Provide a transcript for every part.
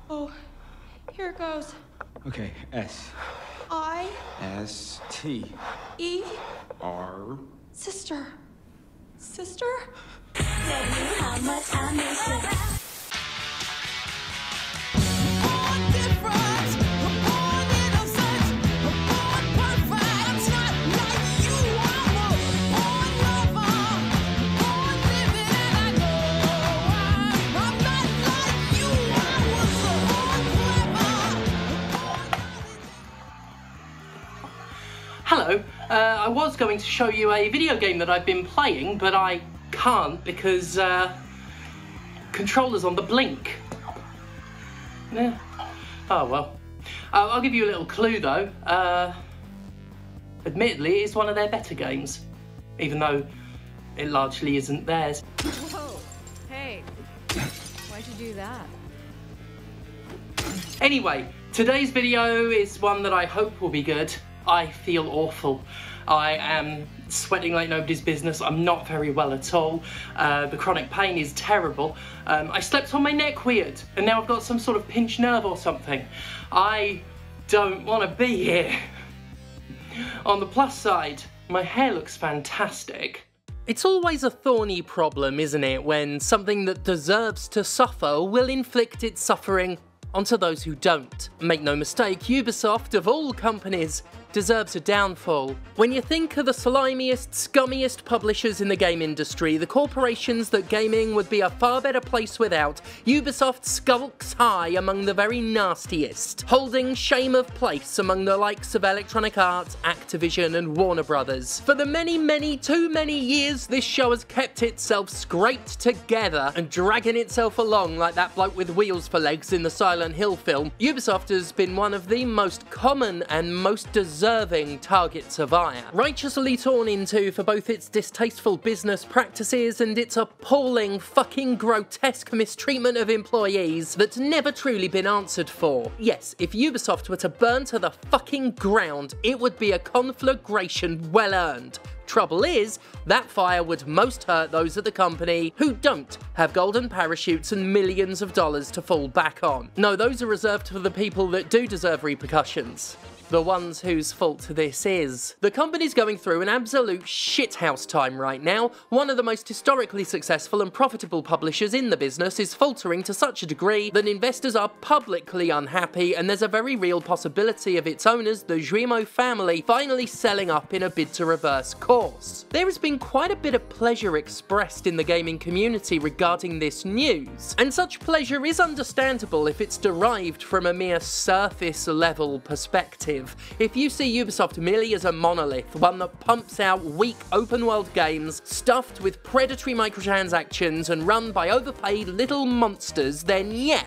Oh, here it goes. Okay, S. I. S. T. E. R. Sister. Sister? Tell you how much I miss you. Hello, I was going to show you a video game that I've been playing, but I can't because controller's on the blink. Yeah. Oh well. I'll give you a little clue though. Admittedly, it's one of their better games, even though it largely isn't theirs. Whoa, hey, why'd you do that? Anyway, today's video is one that I hope will be good. I feel awful. I am sweating like nobody's business. I'm not very well at all. The chronic pain is terrible. I slept on my neck weird, and now I've got some sort of pinched nerve or something. I don't want to be here. On the plus side, my hair looks fantastic. It's always a thorny problem, isn't it, when something that deserves to suffer will inflict its suffering onto those who don't. Make no mistake, Ubisoft, of all companies, deserves a downfall. When you think of the slimiest, scummiest publishers in the game industry, the corporations that gaming would be a far better place without, Ubisoft skulks high among the very nastiest, holding shame of place among the likes of Electronic Arts, Activision and Warner Brothers. For the many, too many years this show has kept itself scraped together and dragging itself along like that bloke with wheels for legs in the Silent Hill film, Ubisoft has been one of the most common and most deserving targets of ire. Righteously torn into for both its distasteful business practices and its appalling fucking grotesque mistreatment of employees that's never truly been answered for. Yes, if Ubisoft were to burn to the fucking ground, it would be a conflagration well earned. Trouble is, that fire would most hurt those at the company who don't have golden parachutes and millions of dollars to fall back on. No, those are reserved for the people that do deserve repercussions. The ones whose fault this is. The company's going through an absolute shithouse time right now. One of the most historically successful and profitable publishers in the business is faltering to such a degree that investors are publicly unhappy, and there's a very real possibility of its owners, the Guillemot family, finally selling up in a bid to reverse course. There has been quite a bit of pleasure expressed in the gaming community regarding this news, and such pleasure is understandable if it's derived from a mere surface level perspective. If you see Ubisoft merely as a monolith, one that pumps out weak open-world games stuffed with predatory microtransactions and run by overpaid little monsters, then yeah,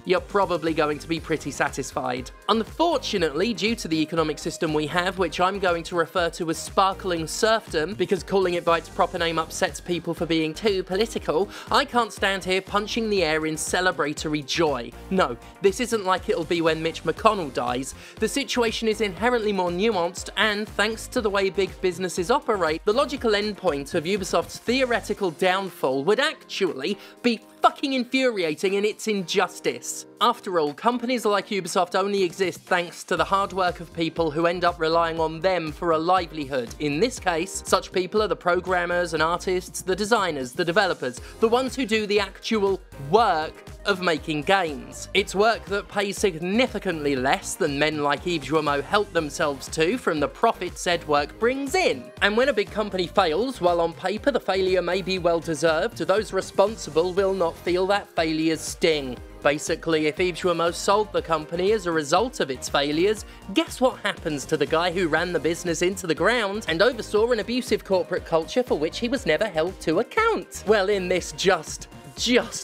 you're probably going to be pretty satisfied. Unfortunately, due to the economic system we have, which I'm going to refer to as sparkling serfdom, because calling it by its proper name upsets people for being too political, I can't stand here punching the air in celebratory joy. No, this isn't like it'll be when Mitch McConnell dies. The situation is inherently more nuanced, and thanks to the way big businesses operate, the logical endpoint of Ubisoft's theoretical downfall would actually be fucking infuriating in its injustice. After all, companies like Ubisoft only exist thanks to the hard work of people who end up relying on them for a livelihood. In this case, such people are the programmers and artists, the designers, the developers, the ones who do the actual work of making games. It's work that pays significantly less than men like Yves Guillemot help themselves to from the profit said work brings in. And when a big company fails, while on paper the failure may be well deserved, those responsible will not feel that failure's sting. Basically, if Yves Guillemot sold the company as a result of its failures, guess what happens to the guy who ran the business into the ground and oversaw an abusive corporate culture for which he was never held to account? Well, in this just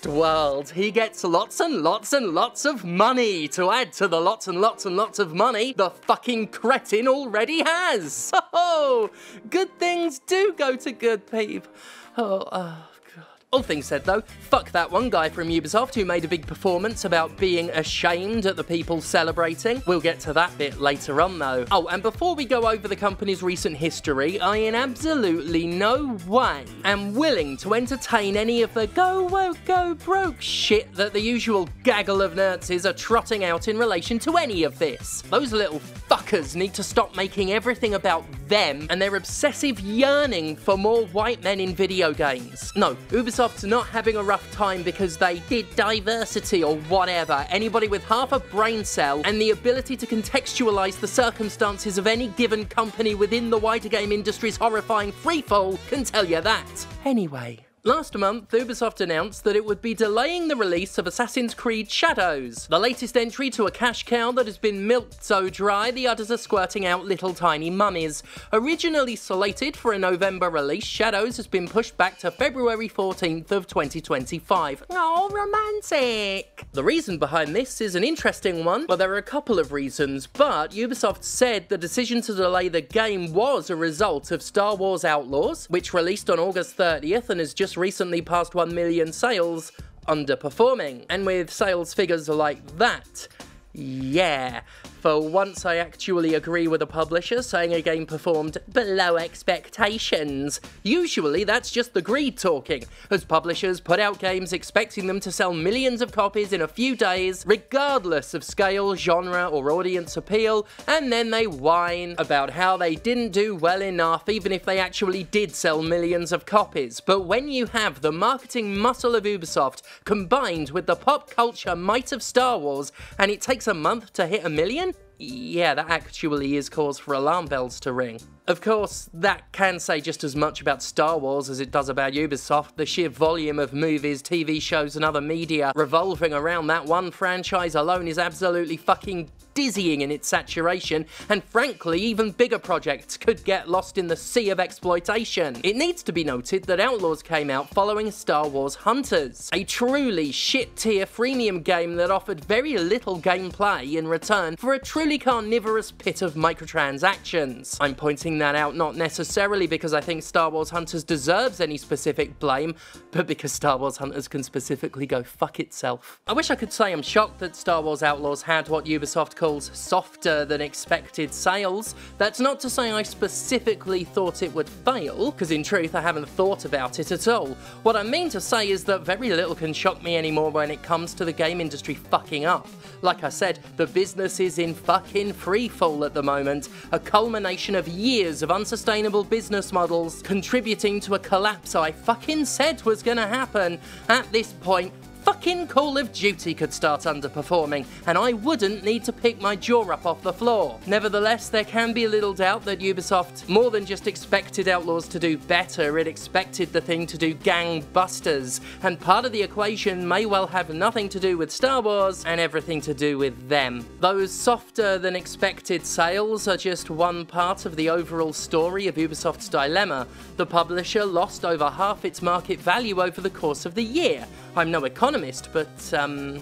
world, he gets lots and lots and lots of money to add to the lots and lots and lots of money the fucking cretin already has. Oh, good things do go to good people. Oh, God. All things said though, fuck that one guy from Ubisoft who made a big performance about being ashamed at the people celebrating. We'll get to that bit later on though. Oh, and before we go over the company's recent history, I in absolutely no way am willing to entertain any of the go woke, go broke shit that the usual gaggle of Nazis are trotting out in relation to any of this. Those little fuckers need to stop making everything about them and their obsessive yearning for more white men in video games. No, Ubisoft's not having a rough time because they did diversity or whatever. Anybody with half a brain cell and the ability to contextualize the circumstances of any given company within the wider game industry's horrifying freefall can tell you that. Anyway. Last month, Ubisoft announced that it would be delaying the release of Assassin's Creed Shadows, the latest entry to a cash cow that has been milked so dry the udders are squirting out little tiny mummies. Originally slated for a November release, Shadows has been pushed back to February 14th of 2025. Oh, romantic! The reason behind this is an interesting one. Well, there are a couple of reasons, but Ubisoft said the decision to delay the game was a result of Star Wars Outlaws, which released on August 30th and has just recently passed 1 million sales, underperforming. And with sales figures like that, yeah, for once I actually agree with a publisher saying a game performed below expectations. Usually that's just the greed talking, as publishers put out games expecting them to sell millions of copies in a few days, regardless of scale, genre or audience appeal, and then they whine about how they didn't do well enough even if they actually did sell millions of copies. But when you have the marketing muscle of Ubisoft combined with the pop culture might of Star Wars, and it takes a month to hit 1 million? Yeah, that actually is cause for alarm bells to ring. Of course, that can say just as much about Star Wars as it does about Ubisoft. The sheer volume of movies, TV shows and other media revolving around that one franchise alone is absolutely fucking dizzying in its saturation, and frankly, even bigger projects could get lost in the sea of exploitation. It needs to be noted that Outlaws came out following Star Wars Hunters, a truly shit-tier freemium game that offered very little gameplay in return for a truly carnivorous pit of microtransactions. I'm pointing that out not necessarily because I think Star Wars Hunters deserves any specific blame, but because Star Wars Hunters can specifically go fuck itself. I wish I could say I'm shocked that Star Wars Outlaws had what Ubisoft calls softer than expected sales. That's not to say I specifically thought it would fail, because in truth I haven't thought about it at all. What I mean to say is that very little can shock me anymore when it comes to the game industry fucking up. Like I said, the business is in fucking freefall at the moment, a culmination of years of unsustainable business models contributing to a collapse I fucking said was gonna happen. At this point, fucking Call of Duty could start underperforming, and I wouldn't need to pick my jaw up off the floor. Nevertheless, there can be little doubt that Ubisoft more than just expected Outlaws to do better, it expected the thing to do gangbusters, and part of the equation may well have nothing to do with Star Wars and everything to do with them. Those softer than expected sales are just one part of the overall story of Ubisoft's dilemma. The publisher lost over half its market value over the course of the year. I'm no economist, but, that's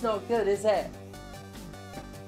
not good, is it?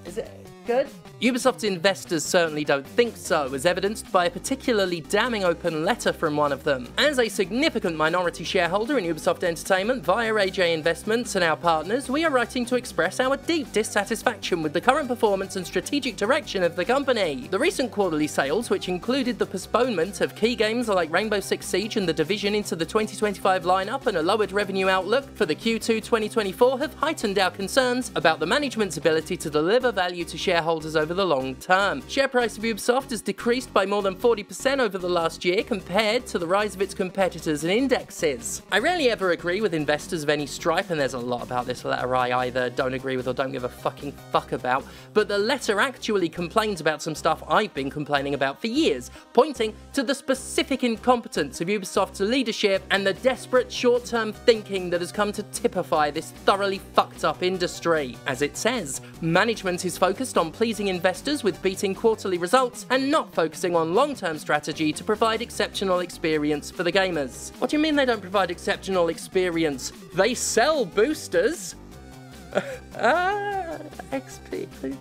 Is it good? Ubisoft's investors certainly don't think so, as evidenced by a particularly damning open letter from one of them. As a significant minority shareholder in Ubisoft Entertainment via AJ Investments and our partners, we are writing to express our deep dissatisfaction with the current performance and strategic direction of the company. The recent quarterly sales, which included the postponement of key games like Rainbow Six Siege and The Division into the 2025 lineup and a lowered revenue outlook for the Q2 2024, have heightened our concerns about the management's ability to deliver value to shareholders over the long term. Share price of Ubisoft has decreased by more than 40% over the last year compared to the rise of its competitors and indexes. I rarely ever agree with investors of any stripe, and there's a lot about this letter I either don't agree with or don't give a fucking fuck about, but the letter actually complains about some stuff I've been complaining about for years, pointing to the specific incompetence of Ubisoft's leadership and the desperate short-term thinking that has come to typify this thoroughly fucked up industry. As it says, management is focused on pleasing investors with beating quarterly results and not focusing on long-term strategy to provide exceptional experience for the gamers. What do you mean they don't provide exceptional experience? They sell boosters! XP, please.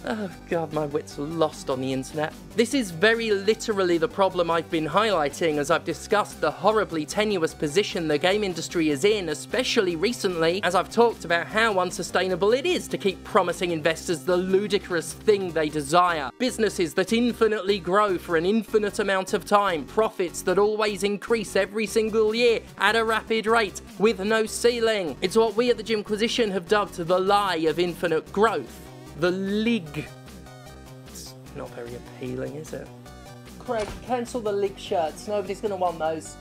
Oh god, my wits are lost on the internet. This is very literally the problem I've been highlighting as I've discussed the horribly tenuous position the game industry is in, especially recently, as I've talked about how unsustainable it is to keep promising investors the ludicrous thing they desire. Businesses that infinitely grow for an infinite amount of time, profits that always increase every single year at a rapid rate, with no ceiling. It's what we at the Jimquisition have dubbed the lie of infinite growth. The Lig. It's not very appealing, is it? Craig, cancel the Lig shirts. Nobody's going to want those.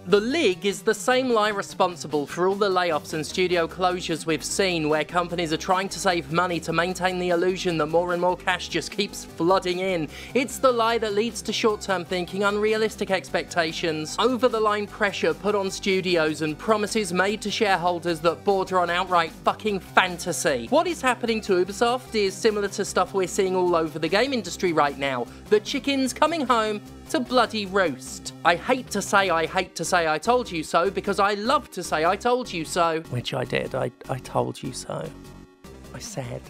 The Lig is the same lie responsible for all the layoffs and studio closures we've seen, where companies are trying to save money to maintain the illusion that more and more cash just keeps flooding in. It's the lie that leads to short-term thinking, unrealistic expectations, over-the-line pressure put on studios, and promises made to shareholders that border on outright fucking fantasy. What is happening to Ubisoft is similar to stuff we're seeing all over the game industry right now. The chicken's coming home to bloody roost. I hate to say I told you so, because I love to say I told you so. Which I did. I told you so. I said.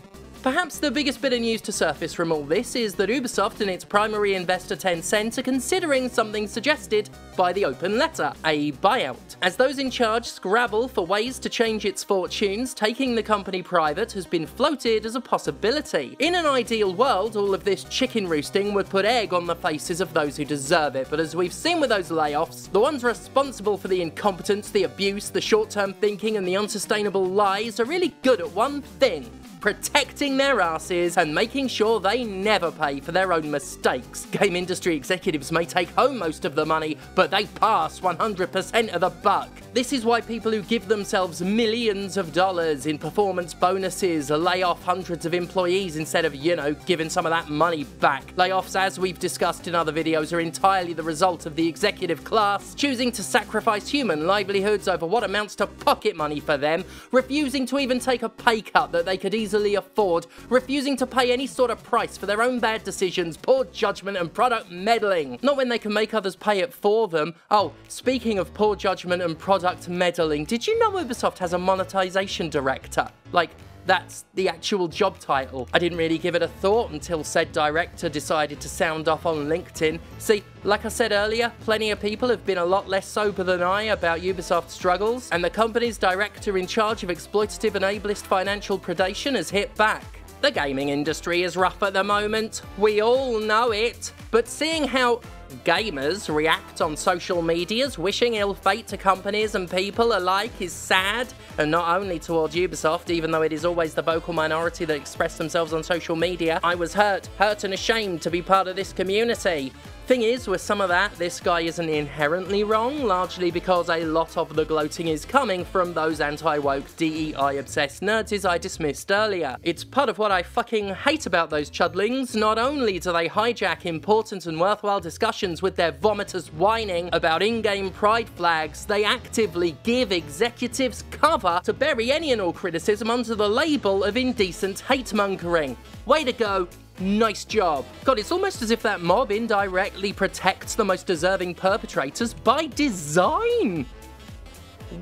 Perhaps the biggest bit of news to surface from all this is that Ubisoft and its primary investor Tencent are considering something suggested by the open letter, a buyout. As those in charge scrabble for ways to change its fortunes, taking the company private has been floated as a possibility. In an ideal world, all of this chicken roosting would put egg on the faces of those who deserve it, but as we've seen with those layoffs, the ones responsible for the incompetence, the abuse, the short-term thinking and the unsustainable lies are really good at one thing: protecting their asses and making sure they never pay for their own mistakes. Game industry executives may take home most of the money, but they pass 100% of the buck. This is why people who give themselves millions of dollars in performance bonuses lay off hundreds of employees instead of, you know, giving some of that money back. Layoffs, as we've discussed in other videos, are entirely the result of the executive class choosing to sacrifice human livelihoods over what amounts to pocket money for them, refusing to even take a pay cut that they could easily afford, refusing to pay any sort of price for their own bad decisions, poor judgment and product meddling. Not when they can make others pay it for them. Oh, speaking of poor judgment and product meddling, did you know Ubisoft has a monetization director? Like, that's the actual job title. I didn't really give it a thought until said director decided to sound off on LinkedIn. See, like I said earlier, plenty of people have been a lot less sober than I about Ubisoft's struggles, and the company's director in charge of exploitative and ableist financial predation has hit back. The gaming industry is rough at the moment, we all know it, but seeing how gamers react on social medias, wishing ill fate to companies and people alike, is sad, and not only towards Ubisoft, even though it is always the vocal minority that express themselves on social media. I was hurt and ashamed to be part of this community. Thing is, with some of that, this guy isn't inherently wrong, largely because a lot of the gloating is coming from those anti-woke, DEI-obsessed nerds as I dismissed earlier. It's part of what I fucking hate about those chudlings. Not only do they hijack important and worthwhile discussions with their vomitous whining about in-game pride flags, they actively give executives cover to bury any and all criticism under the label of indecent hate-mongering. Way to go. Nice job. God, it's almost as if that mob indirectly protects the most deserving perpetrators by design.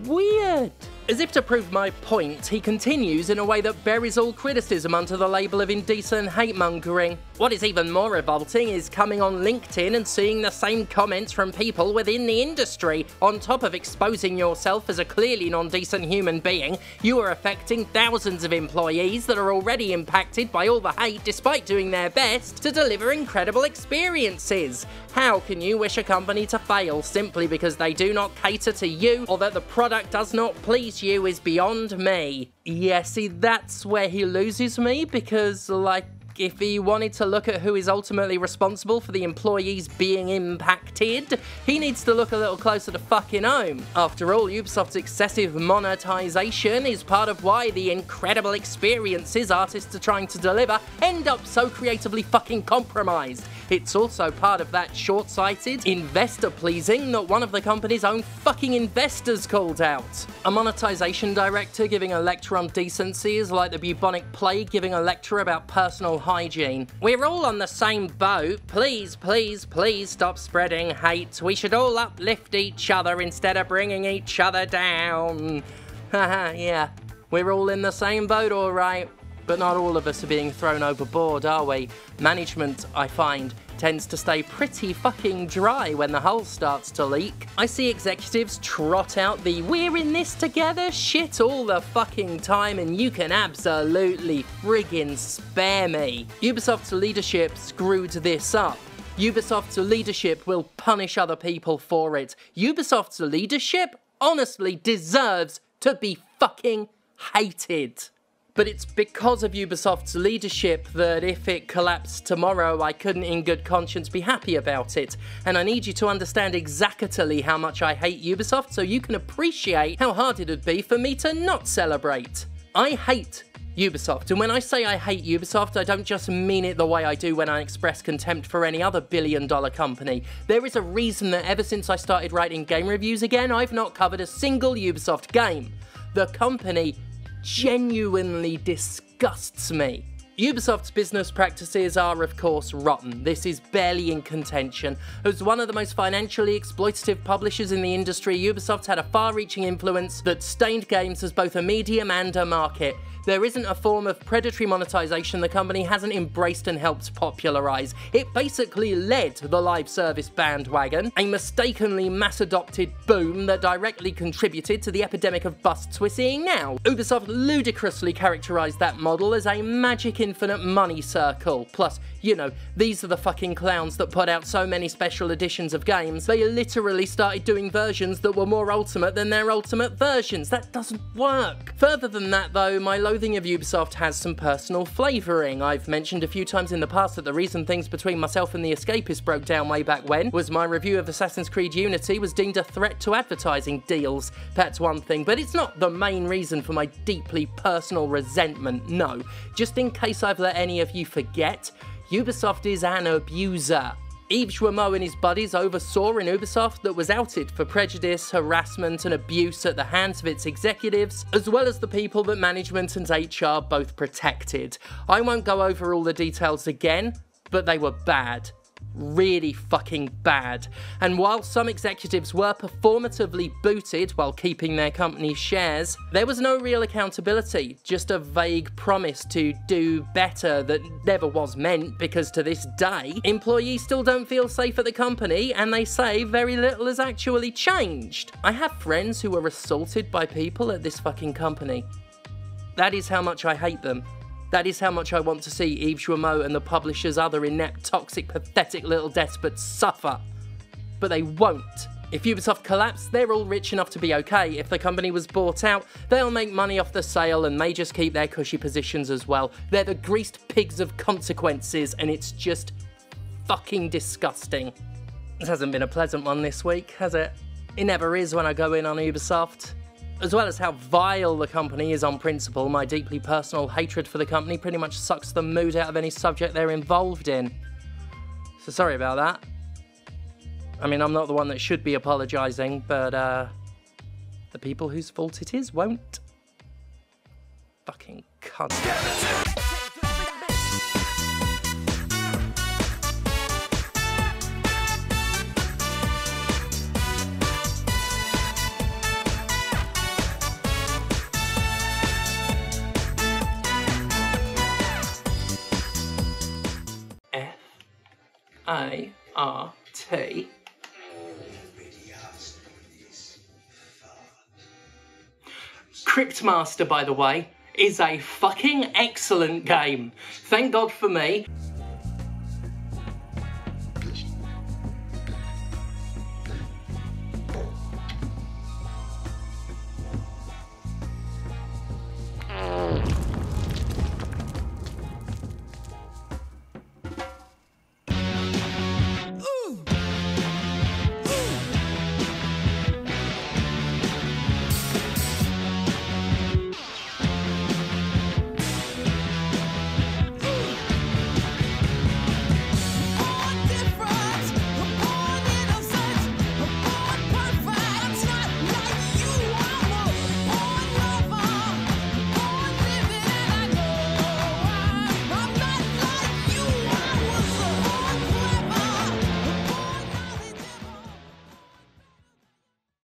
Weird. As if to prove my point, he continues in a way that buries all criticism under the label of indecent hate-mongering. What is even more revolting is coming on LinkedIn and seeing the same comments from people within the industry. On top of exposing yourself as a clearly non-decent human being, you are affecting thousands of employees that are already impacted by all the hate despite doing their best to deliver incredible experiences. How can you wish a company to fail simply because they do not cater to you or that the product does not please you is beyond me. Yeah, see, that's where he loses me, because, like, if he wanted to look at who is ultimately responsible for the employees being impacted, he needs to look a little closer to fucking home. After all, Ubisoft's excessive monetization is part of why the incredible experiences artists are trying to deliver end up so creatively fucking compromised. It's also part of that short-sighted investor-pleasing that one of the company's own fucking investors called out. A monetization director giving a lecture on decency is like the bubonic plague giving a lecture about personal hygiene. We're all on the same boat. Please, please, please stop spreading hate. We should all uplift each other instead of bringing each other down. Haha, yeah. We're all in the same boat, alright. but not all of us are being thrown overboard, are we? Management, I find, tends to stay pretty fucking dry when the hull starts to leak. I see executives trot out the "we're in this together" shit all the fucking time, and you can absolutely friggin' spare me. Ubisoft's leadership screwed this up. Ubisoft's leadership will punish other people for it. Ubisoft's leadership honestly deserves to be fucking hated. But it's because of Ubisoft's leadership that if it collapsed tomorrow, I couldn't in good conscience be happy about it. And I need you to understand exactly how much I hate Ubisoft so you can appreciate how hard it'd be for me to not celebrate. I hate Ubisoft, and when I say I hate Ubisoft, I don't just mean it the way I do when I express contempt for any other billion-dollar company. There is a reason that ever since I started writing game reviews again, I've not covered a single Ubisoft game. The company genuinely disgusts me. Ubisoft's business practices are of course rotten. This is barely in contention. As one of the most financially exploitative publishers in the industry, Ubisoft had a far-reaching influence that stained games as both a medium and a market. There isn't a form of predatory monetization the company hasn't embraced and helped popularise. It basically led the live service bandwagon, a mistakenly mass-adopted boom that directly contributed to the epidemic of busts we're seeing now. Ubisoft ludicrously characterised that model as a magic infinite money circle. Plus, you know, these are the fucking clowns that put out so many special editions of games. They literally started doing versions that were more ultimate than their ultimate versions. That doesn't work. Further than that though, my loathing of Ubisoft has some personal flavouring. I've mentioned a few times in the past that the reason things between myself and the Escapist broke down way back when was my review of Assassin's Creed Unity was deemed a threat to advertising deals. That's one thing, but it's not the main reason for my deeply personal resentment, no. Just in case I've let any of you forget, Ubisoft is an abuser. Yves Guillemot and his buddies oversaw an Ubisoft that was outed for prejudice, harassment and abuse at the hands of its executives, as well as the people that management and HR both protected. I won't go over all the details again, but they were bad. Really fucking bad. And while some executives were performatively booted while keeping their company's shares, there was no real accountability, just a vague promise to do better that never was meant, because to this day, employees still don't feel safe at the company and they say very little has actually changed. I have friends who were assaulted by people at this fucking company. That is how much I hate them. That is how much I want to see Yves Guillemot and the publisher's other inept, toxic, pathetic little despots suffer. But they won't. If Ubisoft collapse, they're all rich enough to be okay. If the company was bought out, they'll make money off the sale and may just keep their cushy positions as well. They're the greased pigs of consequences, and it's just fucking disgusting. This hasn't been a pleasant one this week, has it? It never is when I go in on Ubisoft. As well as how vile the company is on principle, my deeply personal hatred for the company pretty much sucks the mood out of any subject they're involved in. So sorry about that. I mean, I'm not the one that should be apologising, but the people whose fault it is won't. Fucking cunt. A-R-T. Cryptmaster, by the way, is a fucking excellent game. Thank God for me.